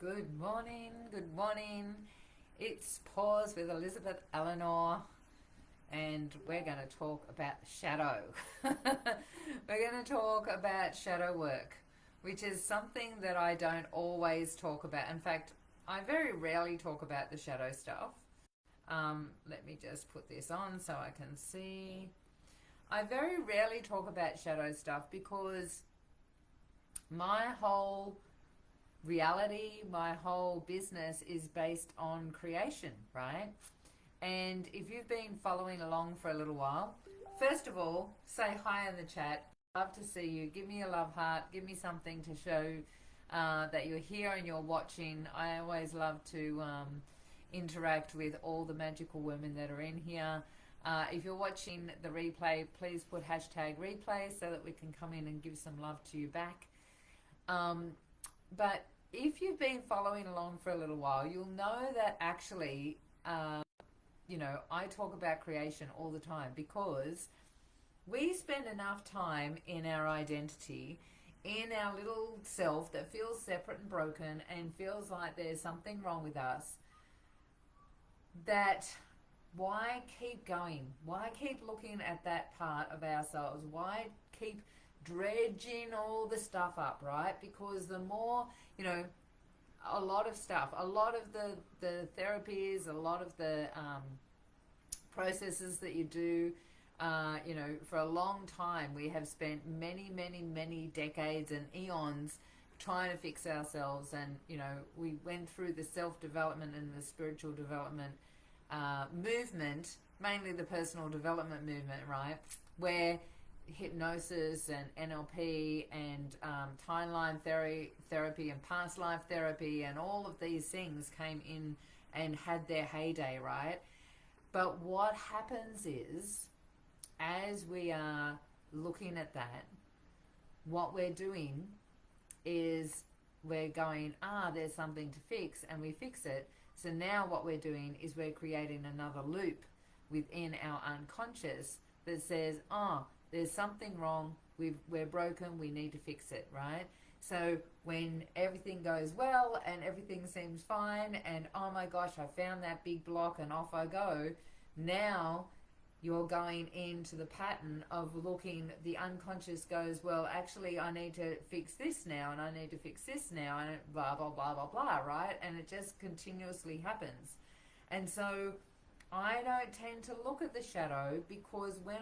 Good morning, good morning. It's Pause with Elizabeth Elenor, and we're going to talk about shadow. We're going to talk about shadow work, which is something that I don't always talk about. In fact, I very rarely talk about the shadow stuff. Let me just put this on so I can see. I very rarely talk about shadow stuff because my whole reality, my whole business is based on creation, right? And if you've been following along for a little while, first of all, say hi in the chat. Love to see you. Give me a love heart. Give me something to show that you're here and you're watching. I always love to interact with all the magical women that are in here. If you're watching the replay, please put hashtag replay so that we can come in and give some love to you back. But if you've been following along for a little while, you'll know that actually, I talk about creation all the time because we spend enough time in our identity, in our little self that feels separate and broken and feels like there's something wrong with us, that why keep going? Why keep looking at that part of ourselves? Why keep dredging all the stuff up, right? Because the more, a lot of stuff, a lot of the therapies, a lot of the processes that you do, for a long time we have spent many decades and eons trying to fix ourselves. And, we went through the self-development and the spiritual development movement, mainly the personal development movement, right? Where hypnosis and NLP and timeline therapy and past life therapy and all of these things came in and had their heyday, right? But what happens is, as we are looking at that, what we're doing is we're going, there's something to fix, and we fix it. So now what we're doing is we're creating another loop within our unconscious that says, there's something wrong, we're broken, we need to fix it, right? So when everything goes well and everything seems fine and, oh my gosh, I found that big block and off I go, now you're going into the pattern of looking, the unconscious goes, well, actually I need to fix this now and I need to fix this now and blah, blah, blah, blah, blah, right? And it just continuously happens. And so I don't tend to look at the shadow because when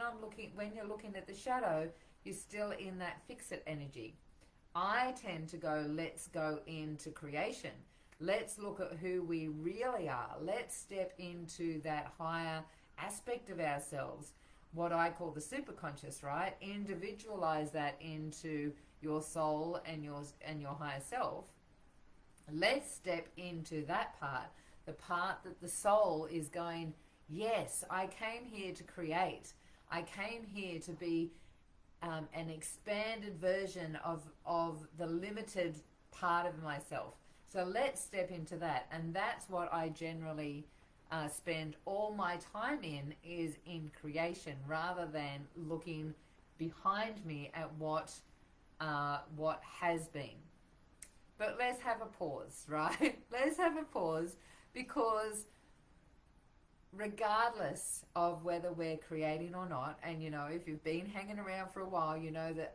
you're looking at the shadow, you're still in that fix-it energy. I tend to go, let's go into creation. Let's look at who we really are. Let's step into that higher aspect of ourselves, what I call the superconscious, right? Individualize that into your soul and your higher self. Let's step into that part, the part that the soul is going, yes, I came here to create. I came here to be an expanded version of the limited part of myself. So let's step into that. And that's what I generally spend all my time in, is in creation, rather than looking behind me at what has been. But let's have a pause, right? Let's have a pause, because regardless of whether we're creating or not, and if you've been hanging around for a while, you know that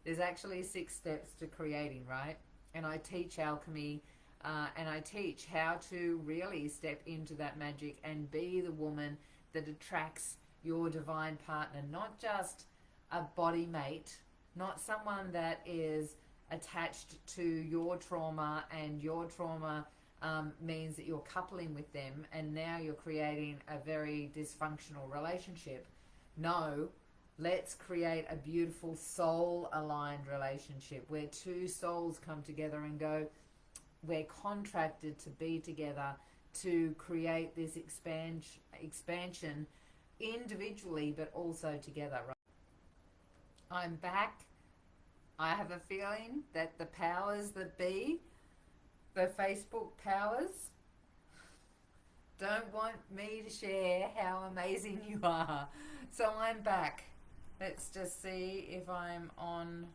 there's actually 6 steps to creating, right? And I teach alchemy, and I teach how to really step into that magic and be the woman that attracts your divine partner, not just a body mate, not someone that is attached to your trauma, and your trauma means that you're coupling with them and now you're creating a very dysfunctional relationship. No, let's create a beautiful soul-aligned relationship where 2 souls come together and go, we're contracted to be together to create this expansion individually but also together, right? I'm back. I have a feeling that the powers that be, the Facebook powers, don't want me to share how amazing you are. So I'm back. Let's just see if I'm on.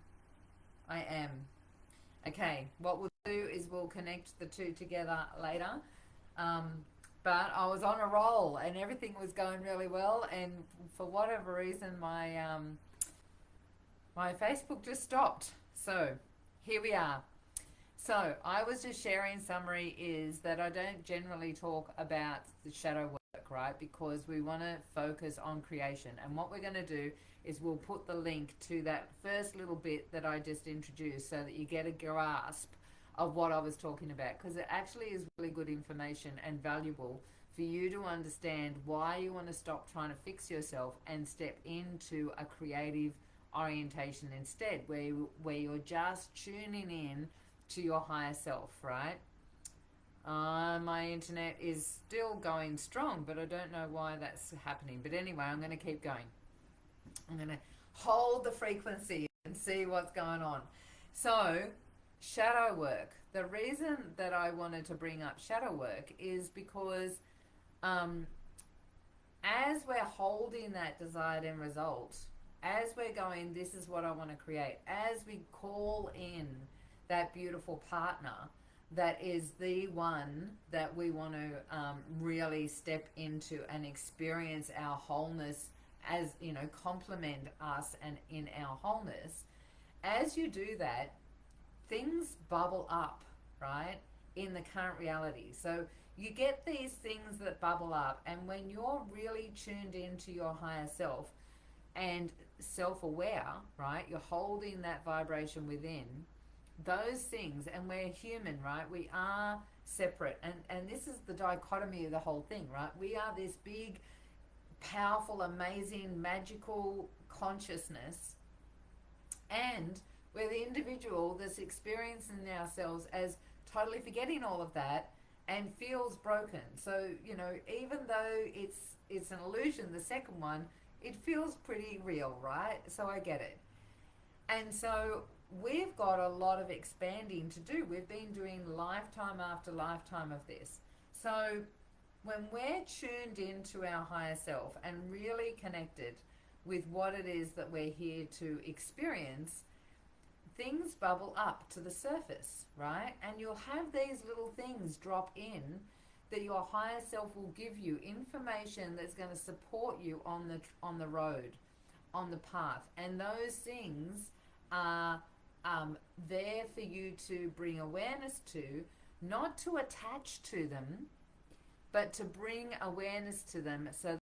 I am. Okay, what would do is we'll connect the two together later. But I was on a roll and everything was going really well, and for whatever reason my Facebook just stopped. So here we are. So I was just sharing, summary is that I don't generally talk about the shadow work, right? Because we want to focus on creation. And what we're going to do is we'll put the link to that first little bit that I just introduced so that you get a grasp of what I was talking about, because it actually is really good information and valuable for you to understand why you want to stop trying to fix yourself and step into a creative orientation instead, where you're just tuning in to your higher self, right? My internet is still going strong, but I don't know why that's happening. But anyway, I'm going to keep going. I'm going to hold the frequency and see what's going on. So, shadow work. The reason that I wanted to bring up shadow work is because as we're holding that desired end result, as we're going, this is what I want to create, as we call in that beautiful partner that is the one that we want to really step into and experience our wholeness, as you know, complement us and in our wholeness. As you do that, things bubble up, right, in the current reality. So you get these things that bubble up, and when you're really tuned into your higher self and self-aware, right, you're holding that vibration within, those things, and we're human, right, we are separate, and this is the dichotomy of the whole thing, right? We are this big, powerful, amazing, magical consciousness, and we're the individual that's experiencing ourselves as totally forgetting all of that and feels broken. So, you know, even though it's an illusion, the second one, it feels pretty real, right? So I get it. And so we've got a lot of expanding to do. We've been doing lifetime after lifetime of this. So when we're tuned into our higher self and really connected with what it is that we're here to experience, things bubble up to the surface, right? And you'll have these little things drop in that your higher self will give you information that's going to support you on the road, on the path. And those things are there for you to bring awareness to, not to attach to them, but to bring awareness to them so